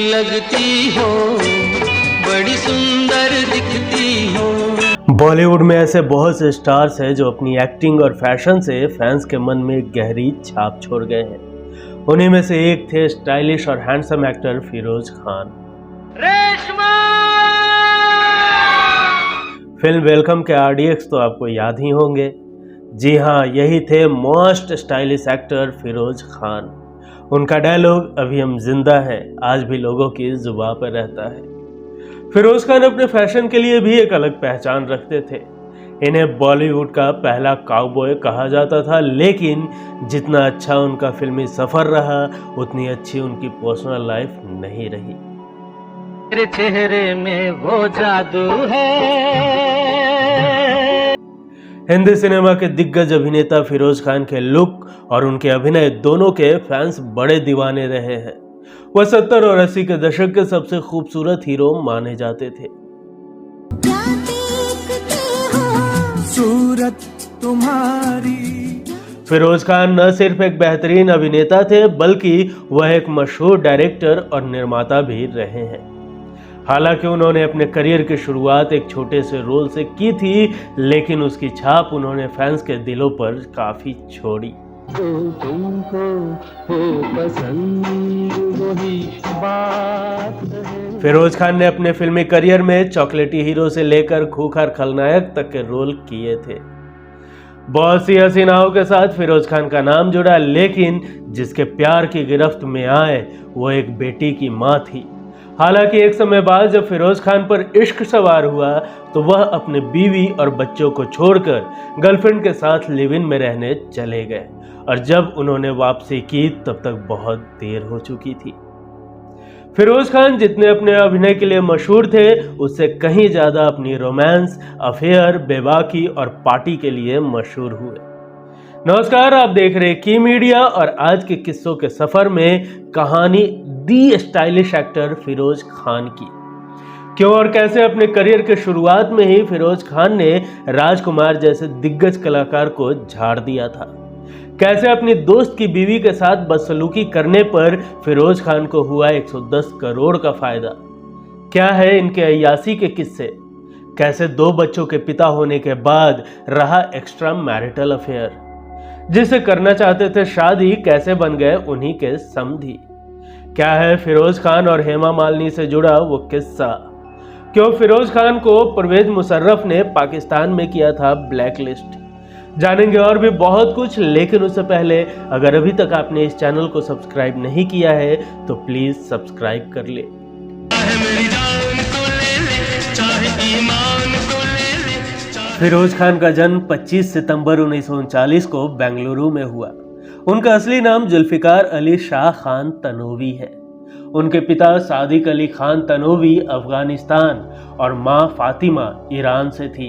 लगती हो, बड़ी सुंदर दिखती हो। बॉलीवुड में ऐसे बहुत से स्टार्स हैं जो अपनी एक्टिंग और फैशन से फैंस के मन में गहरी छाप छोड़ गए हैं। उन्हीं में से एक थे स्टाइलिश और handsome actor Firoz Khan. Reshma film Welcome के आरडीएक्स तो आपको याद ही होंगे। जी हाँ, यही थे most stylish actor Firoz Khan. उनका डायलॉग अभी हम जिंदा हैं आज भी लोगों की जुबान पर रहता है। फिरोज खान अपने फैशन के लिए भी एक अलग पहचान रखते थे। इन्हें बॉलीवुड का पहला काउबॉय कहा जाता था, लेकिन जितना अच्छा उनका फिल्मी सफर रहा उतनी अच्छी उनकी पर्सनल लाइफ नहीं रही। तेरे चेहरे में वो जादू है। हिंदी सिनेमा के दिग्गज अभिनेता फिरोज खान के लुक और उनके अभिनय दोनों के फैंस बड़े दीवाने रहे हैं। वह 70 और 80 के दशक के सबसे खूबसूरत हीरो माने जाते थे। सूरत तुम्हारी। फिरोज खान न सिर्फ एक बेहतरीन अभिनेता थे बल्कि वह एक मशहूर डायरेक्टर और निर्माता भी रहे हैं। हालांकि उन्होंने अपने करियर की शुरुआत एक छोटे से रोल से की थी, लेकिन उसकी छाप उन्होंने फैंस के दिलों पर काफी छोड़ी। तुमको हो पसंद वही बात है। फिरोज खान ने अपने फिल्मी करियर में चॉकलेटी हीरो से लेकर खूंखार खलनायक तक के रोल किए थे। बहुत सी हसीनाओं के साथ फिरोज खान का नाम जुड़ा, लेकिन जिसके प्यार की गिरफ्त में आए वो एक बेटी की मां थी। हालांकि एक समय बाद जब फिरोज खान पर इश्क सवार हुआ तो वह अपने बीवी और बच्चों को छोड़कर गर्लफ्रेंड के साथ लिव इन में रहने चले गए, और जब उन्होंने वापसी की तब तक बहुत देर हो चुकी थी। फिरोज खान जितने अपने अभिनय के लिए मशहूर थे, उससे कहीं ज्यादा अपनी रोमांस, अफेयर, बेबाकी और पार्टी के लिए मशहूर हुए। नमस्कार, आप देख रहे की मीडिया और आज के किस्सों के सफर में कहानी दी स्टाइलिश एक्टर फिरोज खान की। क्यों और कैसे अपने करियर के शुरुआत में ही फिरोज खान ने राजकुमार जैसे दिग्गज कलाकार को झाड़ दिया था। कैसे अपनी दोस्त की बीवी के साथ बदसलूकी करने पर फिरोज खान को हुआ 110 करोड़ का फायदा। क्या है इनके अय्यासी के किस्से। कैसे 2 बच्चों के पिता होने के बाद रहा एक्स्ट्रा मैरिटल अफेयर। जिससे करना चाहते थे शादी कैसे बन गए उन्हीं के समधी। क्या है फिरोज खान और हेमा मालिनी से जुड़ा वो किस्सा। क्यों फिरोज खान को परवेज मुशर्रफ ने पाकिस्तान में किया था ब्लैक लिस्ट। जानेंगे और भी बहुत कुछ, लेकिन उससे पहले अगर अभी तक आपने इस चैनल को सब्सक्राइब नहीं किया है तो प्लीज सब्सक्राइब कर ले। फिरोज खान का जन्म 25 सितंबर 1939 को बेंगलुरु में हुआ। उनका असली नाम जुल्फिकार अली शाह खान तनोवी है। उनके पिता सादिक अली खान तनोवी अफगानिस्तान और मां फातिमा ईरान से थी।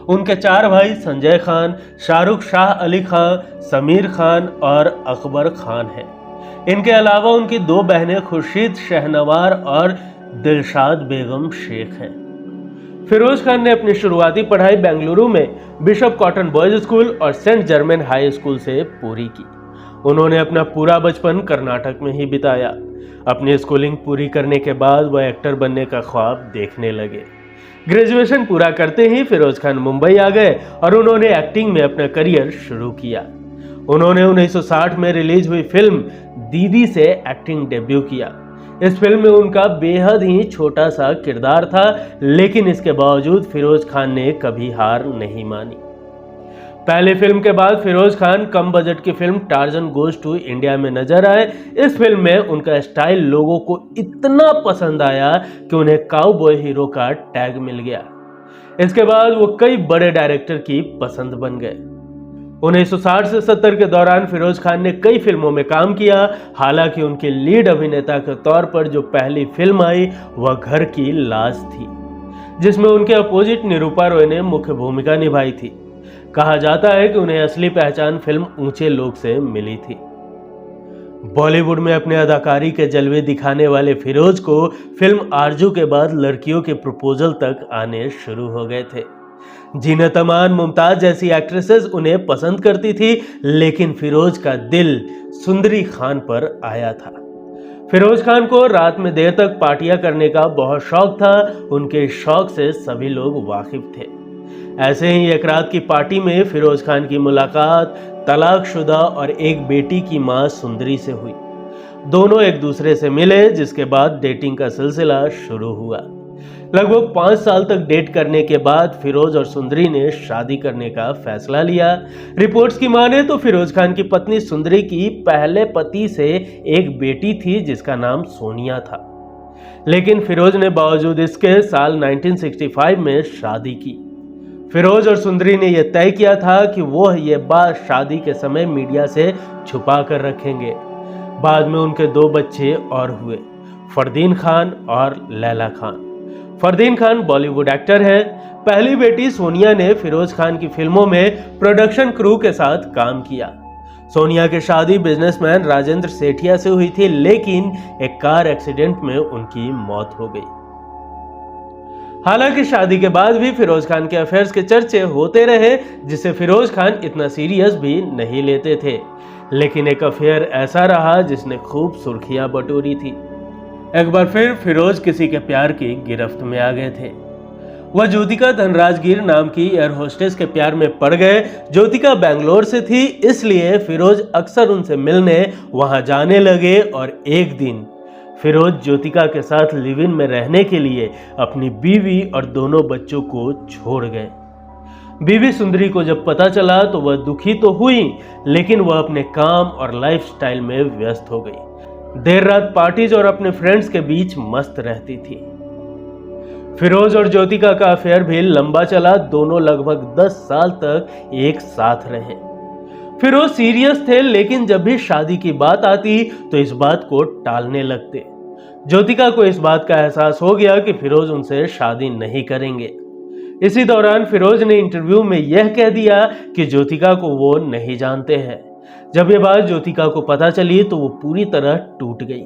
उनके 4 भाई संजय खान, शाहरुख शाह अली खान, समीर खान और अकबर खान हैं। इनके अलावा उनकी 2 बहनें खुर्शीद शहनवार और दिलशाद बेगम शेख हैं। फिरोज खान ने अपनी शुरुआती पढ़ाई बेंगलुरु में बिशप कॉटन बॉयज स्कूल और सेंट जर्मेन हाई स्कूल से पूरी की। उन्होंने अपना पूरा बचपन कर्नाटक में ही बिताया। अपनी स्कूलिंग पूरी करने के बाद वह एक्टर बनने का ख्वाब देखने लगे। ग्रेजुएशन पूरा करते ही फिरोज खान मुंबई आ गए और उन्होंने एक्टिंग में अपना करियर शुरू किया। उन्होंने 1960 में रिलीज हुई फिल्म दीदी से एक्टिंग डेब्यू किया। इस फिल्म में उनका बेहद ही छोटा सा किरदार था, लेकिन इसके बावजूद फिरोज खान ने कभी हार नहीं मानी। पहली फिल्म के बाद फिरोज खान कम बजट की film Tarzan goes to India में नजर आए। इस फिल्म में उनका स्टाइल लोगों को इतना पसंद आया कि उन्हें काउबॉय हीरो का टैग मिल गया। इसके बाद वो कई बड़े डायरेक्टर की पसंद बन गए। 1960 से 70 के दौरान फिरोज खान ने कई फिल्मों में काम किया। हालांकि उनके लीड अभिनेता के तौर पर जो पहली फिल्म आई वह घर की लाज थी, जिसमें उनके अपोजिट निरूपा रॉय ने मुख्य भूमिका निभाई थी। कहा जाता है कि उन्हें असली पहचान फिल्म ऊंचे लोग से मिली थी। बॉलीवुड में अपने अदाकारी के जलवे दिखाने वाले फिरोज को फिल्म आरजू के बाद लड़कियों के प्रपोजल तक आने शुरू हो गए थे। जीनत अमान, मुमताज जैसी एक्ट्रेसेस उन्हें पसंद करती थी, लेकिन फिरोज का दिल सुंदरी खान पर आया था। फिरोज खान को रात में देर तक पार्टियां करने का बहुत शौक था। उनके शौक से सभी लोग वाकिफ थे। ऐसे ही एक रात की पार्टी में फिरोज खान की मुलाकात तलाकशुदा और एक बेटी की मां सुंदरी से हुई। दोनों एक दूसरे से मिले, जिसके बाद डेटिंग का सिलसिला शुरू हुआ। लगभग 5 साल तक डेट करने के बाद फिरोज और सुंदरी ने शादी करने का फैसला लिया। रिपोर्ट्स की माने तो फिरोज खान की पत्नी सुंदरी की पहले पति से एक बेटी थी जिसका नाम सोनिया था, लेकिन फिरोज ने बावजूद इसके साल 1965 में शादी की। फिरोज और सुंदरी ने यह तय किया था कि वो ये बात शादी के समय मीडिया से छुपा कर रखेंगे। बाद में उनके 2 बच्चे और हुए, फरदीन खान और लैला खान। फरदीन खान बॉलीवुड एक्टर हैं। पहली बेटी सोनिया ने फिरोज खान की फिल्मों में प्रोडक्शन क्रू के साथ काम किया। सोनिया की शादी बिजनेसमैन राजेंद्र सेठिया से हुई थी, लेकिन एक कार एक्सीडेंट में उनकी मौत हो गई। हालांकि शादी के बाद भी फिरोज खान के अफेयर्स के चर्चे होते रहे, जिसे फिरोज खान इतना सीरियस भी नहीं लेते थे। लेकिन एक अफेयर ऐसा रहा जिसने खूब सुर्खियां बटोरी थी। एक बार फिर फिरोज किसी के प्यार की गिरफ्त में आ गए थे। वह ज्योतिका धनराजगीर नाम की एयर होस्टेस के प्यार में पड़ गए। ज्योतिका बेंगलोर से थी, इसलिए फिरोज अक्सर उनसे मिलने वहां जाने लगे और एक दिन फिरोज ज्योतिका के साथ लिव इन में रहने के लिए अपनी बीवी और दोनों बच्चों को छोड़ गए। बीवी सुंदरी को जब पता चला तो वह दुखी तो हुई, लेकिन वह अपने काम और लाइफस्टाइल में व्यस्त हो गई। देर रात पार्टीज और अपने फ्रेंड्स के बीच मस्त रहती थी। फिरोज और ज्योतिका का अफेयर भी लंबा चला। दोनों लगभग 10 साल तक एक साथ रहे। फिरोज सीरियस थे, लेकिन जब भी शादी की बात आती तो इस बात को टालने लगते। ज्योतिका को इस बात का एहसास हो गया कि फिरोज उनसे शादी नहीं करेंगे। इसी दौरान फिरोज ने इंटरव्यू में यह कह दिया कि ज्योतिका को वो नहीं जानते हैं। जब यह बात ज्योतिका को पता चली तो वो पूरी तरह टूट गई।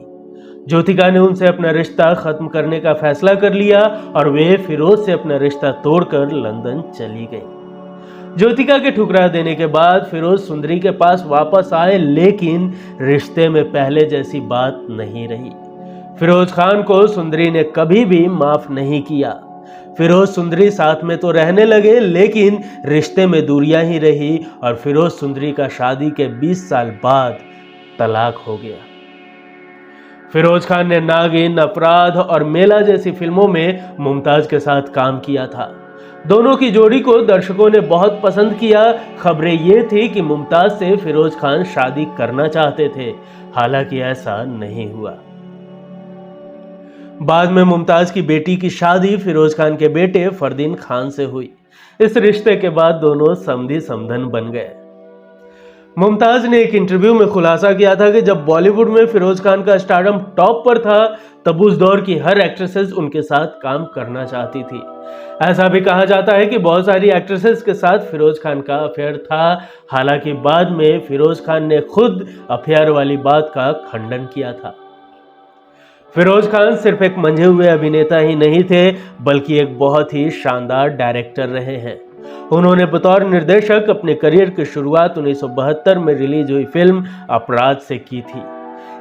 ज्योतिका ने उनसे अपना रिश्ता खत्म करने का फैसला कर लिया और वे फिरोज से अपना रिश्ता तोड़कर लंदन चली गई। ज्योतिका के ठुकरा देने के बाद फिरोज सुंदरी के पास वापस आए, लेकिन रिश्ते में पहले जैसी बात नहीं रही। फिरोज खान को सुंदरी ने कभी भी माफ नहीं किया। फिरोज सुंदरी साथ में तो रहने लगे, लेकिन रिश्ते में दूरियां ही रही और फिरोज सुंदरी का शादी के 20 साल बाद तलाक हो गया। फिरोज खान ने नागिन, अपराध और मेला जैसी फिल्मों में मुमताज के साथ काम किया था। दोनों की जोड़ी को दर्शकों ने बहुत पसंद किया। खबरें ये थी कि मुमताज से फिरोज खान शादी करना चाहते थे, हालांकि ऐसा नहीं हुआ। बाद में मुमताज की बेटी की शादी फिरोज खान के बेटे फरदीन खान से हुई। इस रिश्ते के बाद दोनों समधी समधन बन गए। मुमताज ने एक इंटरव्यू में खुलासा किया था कि जब बॉलीवुड में फिरोज खान का स्टारडम टॉप पर था, तब उस दौर की हर एक्ट्रेसेस उनके साथ काम करना चाहती थी। ऐसा भी कहा जाता है कि बहुत सारी एक्ट्रेसेस के साथ फिरोज खान का अफेयर था। हालांकि बाद में फिरोज खान ने खुद अफेयर वाली बात का खंडन किया था। फिरोज खान सिर्फ एक मंझे हुए अभिनेता ही नहीं थे, बल्कि एक बहुत ही शानदार डायरेक्टर रहे हैं। उन्होंने बतौर निर्देशक अपने करियर की शुरुआत 1972 में रिलीज हुई फिल्म अपराध से की थी।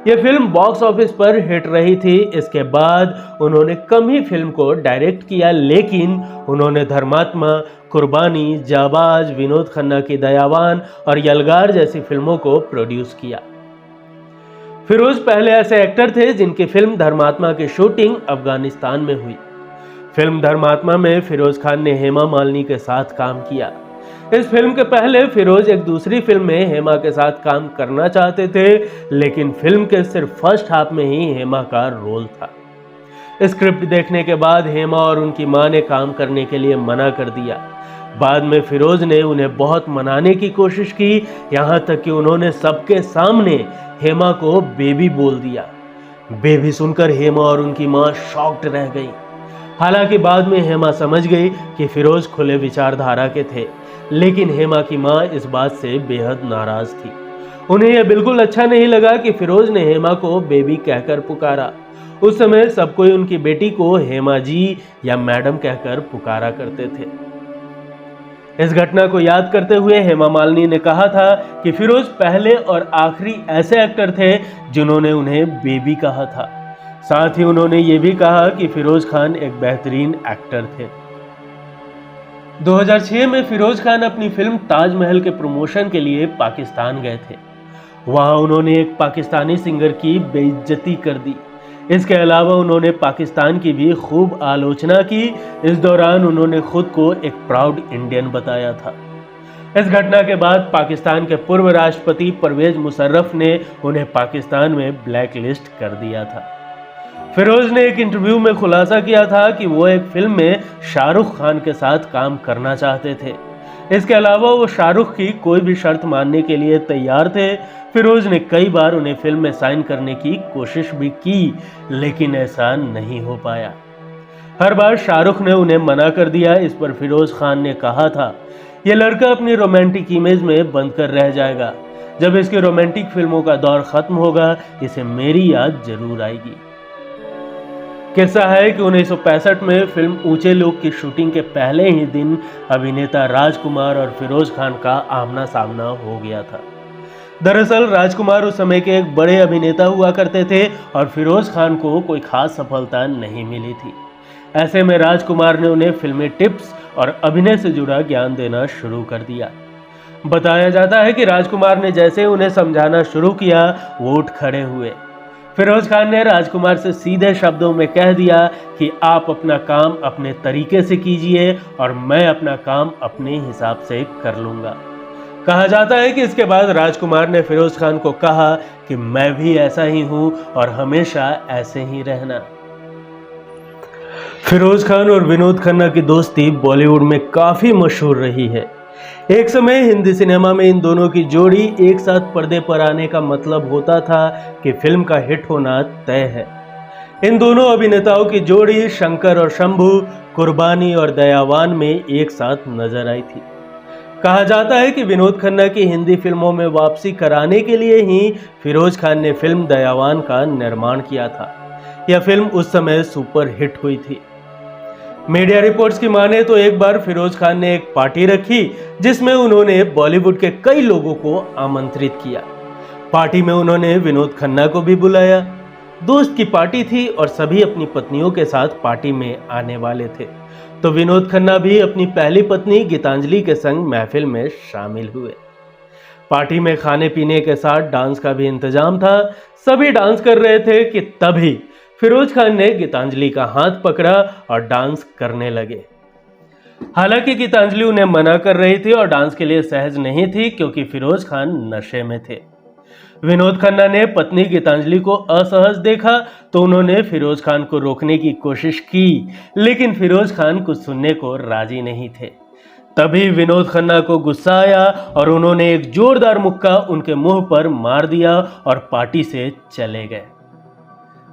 यह फिल्म बॉक्स ऑफिस पर हिट रही थी। इसके बाद उन्होंने कम ही फिल्म को डायरेक्ट किया, लेकिन उन्होंने धर्मात्मा, कुर्बानी, जाबाज, विनोद खन्ना की दयावान और यलगार जैसी फिल्मों को प्रोड्यूस किया। फिरोज पहले ऐसे एक्टर थे जिनकी फिल्म धर्मात्मा की शूटिंग अफगानिस्तान में हुई। फिल्म धर्मात्मा में फिरोज खान ने हेमा मालिनी के साथ काम किया। इस फिल्म के पहले फिरोज एक दूसरी फिल्म में हेमा के साथ काम करना चाहते थे, लेकिन फिल्म के सिर्फ फर्स्ट हाफ में ही हेमा का रोल था। स्क्रिप्ट देखने के बाद हेमा और उनकी मां ने काम करने के लिए मना कर दिया। बाद में फिरोज ने उन्हें बहुत मनाने की कोशिश की, यहां तक कि उन्होंने सबके सामने हेमा को बेबी बोल दिया। बेबी सुनकर हेमा और उनकी मां शॉक्ड रह गई। हालांकि बाद में हेमा समझ गई कि फिरोज खुले विचारधारा के थे, लेकिन हेमा की मां इस बात से बेहद नाराज थी। उन्हें यह बिल्कुल अच्छा नहीं लगा कि फिरोज ने हेमा को बेबी कहकर पुकारा। उस समय सब कोई उनकी बेटी को हेमा जी या मैडम कहकर पुकारा करते थे। इस घटना को याद करते हुए हेमा मालिनी ने कहा था कि फिरोज पहले और आखिरी ऐसे एक्टर थे जिन्होंने उन्हें बेबी कहा था। साथ ही उन्होंने ये भी कहा कि फिरोज खान एक बेहतरीन एक्टर थे। 2006 में फिरोज खान अपनी फिल्म ताजमहल के प्रमोशन के लिए पाकिस्तान गए थे। वहां उन्होंने एक पाकिस्तानी सिंगर की बेइज्जती कर दी। इसके अलावा उन्होंने पाकिस्तान की भी खूब आलोचना की। इस दौरान उन्होंने खुद को एक प्राउड इंडियन बताया था। इस घटना के बाद पाकिस्तान के पूर्व राष्ट्रपति परवेज मुशर्रफ ने उन्हें पाकिस्तान में ब्लैक लिस्ट कर दिया था। फिरोज ने एक इंटरव्यू में खुलासा किया था कि वो एक फिल्म में शाहरुख खान के साथ काम करना चाहते थे। इसके अलावा वो शाहरुख की कोई भी शर्त मानने के लिए तैयार थे। फिरोज ने कई बार उन्हें फिल्म में साइन करने की कोशिश भी की, लेकिन ऐसा नहीं हो पाया। हर बार शाहरुख ने उन्हें मना कर दिया। इस पर फिरोज खान ने कहा था, यह लड़का अपनी रोमांटिक इमेज में बंद कर रह जाएगा। जब इसकी रोमांटिक फिल्मों का दौर खत्म होगा, इसे मेरी याद जरूर आएगी। किस्सा है कि 1965 में फिल्म ऊंचे लोग की शूटिंग के पहले ही दिन अभिनेता राजकुमार और फिरोज खान का आमना सामना हो गया था। दरअसल राजकुमार उस समय के एक बड़े अभिनेता हुआ करते थे और फिरोज खान को कोई खास सफलता नहीं मिली थी। ऐसे में राजकुमार ने उन्हें फिल्मी टिप्स और अभिनय से जुड़ा ज्ञान देना शुरू कर दिया। बताया जाता है कि राजकुमार ने जैसे उन्हें समझाना शुरू किया, वो उठ खड़े हुए। फिरोज खान ने राजकुमार से सीधे शब्दों में कह दिया कि आप अपना काम अपने तरीके से कीजिए और मैं अपना काम अपने हिसाब से कर लूंगा। कहा जाता है कि इसके बाद राजकुमार ने फिरोज खान को कहा कि मैं भी ऐसा ही हूं और हमेशा ऐसे ही रहना। फिरोज खान और विनोद खन्ना की दोस्ती बॉलीवुड में काफी मशहूर रही है। एक समय हिंदी सिनेमा में इन दोनों की जोड़ी एक साथ पर्दे पर आने का मतलब होता था कि फिल्म का हिट होना तय है। इन दोनों अभिनेताओं की जोड़ी शंकर और शंभू, कुर्बानी और दयावान में एक साथ नजर आई थी। कहा जाता है कि विनोद खन्ना की हिंदी फिल्मों में वापसी कराने के लिए ही फिरोज खान ने फिल्म दयावान का निर्माण किया था। यह फिल्म उस समय सुपर हिट हुई थी। मीडिया रिपोर्ट्स की माने तो एक बार फिरोज खान ने एक पार्टी रखी जिसमें उन्होंने बॉलीवुड के कई लोगों को आमंत्रित किया। पार्टी में उन्होंने विनोद खन्ना को भी बुलाया। दोस्त की पार्टी थी और सभी अपनी पत्नियों के साथ पार्टी में आने वाले थे, तो विनोद खन्ना भी अपनी पहली पत्नी गीतांजलि के संग महफिल में शामिल हुए। पार्टी में खाने पीने के साथ डांस का भी इंतजाम था। सभी डांस कर रहे थे कि तभी फिरोज खान ने गीतांजलि का हाथ पकड़ा और डांस करने लगे। हालांकि गीतांजलि उन्हें मना कर रही थी और डांस के लिए सहज नहीं थी क्योंकि फिरोज खान नशे में थे। विनोद खन्ना ने पत्नी गीतांजलि को असहज देखा तो उन्होंने फिरोज खान को रोकने की कोशिश की, लेकिन फिरोज खान कुछ सुनने को राजी नहीं थे। तभी विनोद खन्ना को गुस्सा आया और उन्होंने एक जोरदार मुक्का उनके मुंह पर मार दिया और पार्टी से चले गए।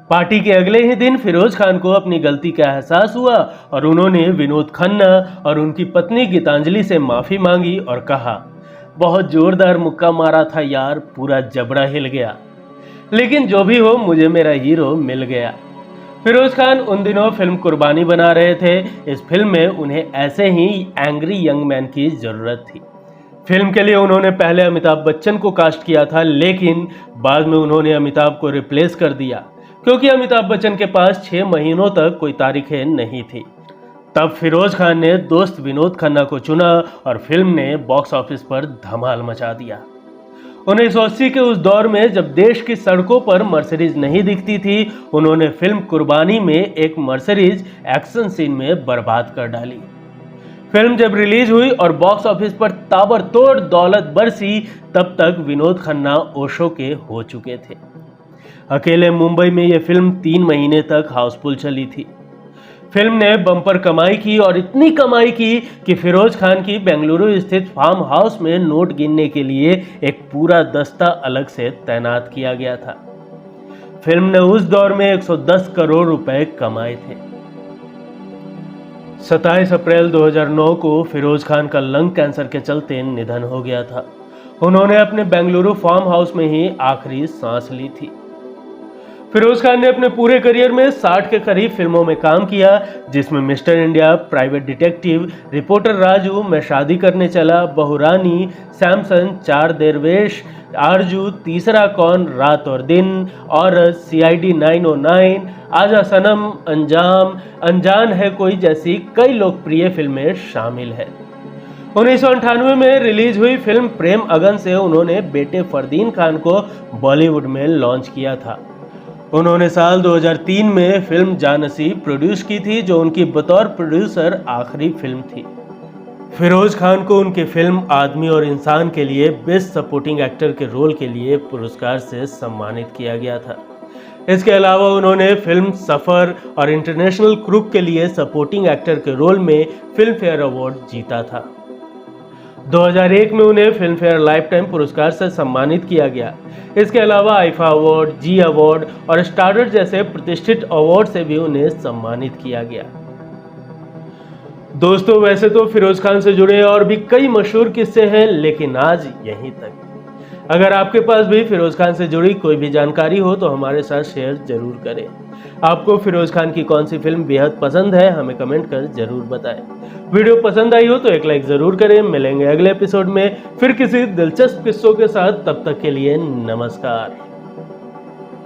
पार्टी के अगले ही दिन फिरोज खान को अपनी गलती का एहसास हुआ और उन्होंने विनोद खन्ना और उनकी पत्नी गीतांजलि से माफी मांगी और कहा, बहुत जोरदार मुक्का मारा था यार, पूरा जबड़ा हिल गया, लेकिन जो भी हो मुझे मेरा हीरो मिल गया। फिरोज खान उन दिनों फिल्म कुर्बानी बना रहे थे। इस फिल्म में उन्हें ऐसे ही एंग्री यंग मैन की जरूरत थी। फिल्म के लिए उन्होंने पहले अमिताभ बच्चन को कास्ट किया था, लेकिन बाद में उन्होंने अमिताभ को रिप्लेस कर दिया क्योंकि अमिताभ बच्चन के पास 6 महीनों तक कोई तारीखें नहीं थी। तब फिरोज खान ने दोस्त विनोद खन्ना को चुना और फिल्म ने बॉक्स ऑफिस पर धमाल मचा दिया। 1980 के उस दौर में जब देश की सड़कों पर मर्सिडीज नहीं दिखती थी, उन्होंने फिल्म कुर्बानी में एक मर्सिडीज एक्शन सीन में बर्बाद कर डाली। फिल्म जब रिलीज हुई और बॉक्स ऑफिस पर ताबड़तोड़ दौलत बरसी, तब तक विनोद खन्ना ओशो के हो चुके थे। अकेले मुंबई में यह फिल्म 3 महीने तक हाउसफुल चली थी। फिल्म ने बम्पर कमाई की और इतनी कमाई की कि फिरोज खान की बेंगलुरु स्थित फार्म हाउस में नोट गिनने के लिए एक पूरा दस्ता अलग से तैनात किया गया था। फिल्म ने उस दौर में 110 करोड़ रुपए कमाए थे। 27 अप्रैल 2009 को फिरोज खान का लंग कैंसर के चलते निधन हो गया था। उन्होंने अपने बेंगलुरु फार्म हाउस में ही आखिरी सांस ली थी। फिरोज खान ने अपने पूरे करियर में 60 के करीब फिल्मों में काम किया, जिसमें mister India, private detective, reporter Raju, मैं शादी करने चला, बहुरानी, सैमसन, चार दरवेश, आरजू, तीसरा कौन, रात और दिन, औरत, CID 909, आजा सनम, अंजाम, अनजान है कोई जैसी कई लोकप्रिय फिल्में शामिल हैं। 1998 में रिलीज हुई फिल्म प्रेम अगन से उन्होंने बेटे फरदीन खान को बॉलीवुड में लॉन्च किया था। उन्होंने साल 2003 में फिल्म जानसी प्रोड्यूस की थी, जो उनकी बतौर प्रोड्यूसर आखिरी फिल्म थी। फिरोज खान को उनकी फिल्म आदमी और इंसान के लिए बेस्ट सपोर्टिंग एक्टर के रोल के लिए पुरस्कार से सम्मानित किया गया था। इसके अलावा उन्होंने फिल्म सफर और इंटरनेशनल क्रूक के लिए सपोर्टिंग एक्टर के रोल में फिल्म फेयर अवार्ड जीता था। 2001 में उन्हें फिल्म फेयर लाइफ टाइम पुरस्कार से सम्मानित किया गया। इसके अलावा आईफा अवार्ड, जी अवार्ड और स्टारडस्ट जैसे प्रतिष्ठित अवार्ड से भी उन्हें सम्मानित किया गया। दोस्तों, वैसे तो फिरोज खान से जुड़े और भी कई मशहूर किस्से हैं, लेकिन आज यहीं तक। अगर आपके पास भी फिरोज खान से जुड़ी कोई भी जानकारी हो तो हमारे साथ शेयर जरूर करें। आपको फिरोज खान की कौन सी फिल्म बेहद पसंद है, हमें कमेंट कर जरूर बताएं। वीडियो पसंद आई हो तो एक लाइक जरूर करें। मिलेंगे अगले एपिसोड में फिर किसी दिलचस्प किस्सों के साथ। तब तक के लिए नमस्कार।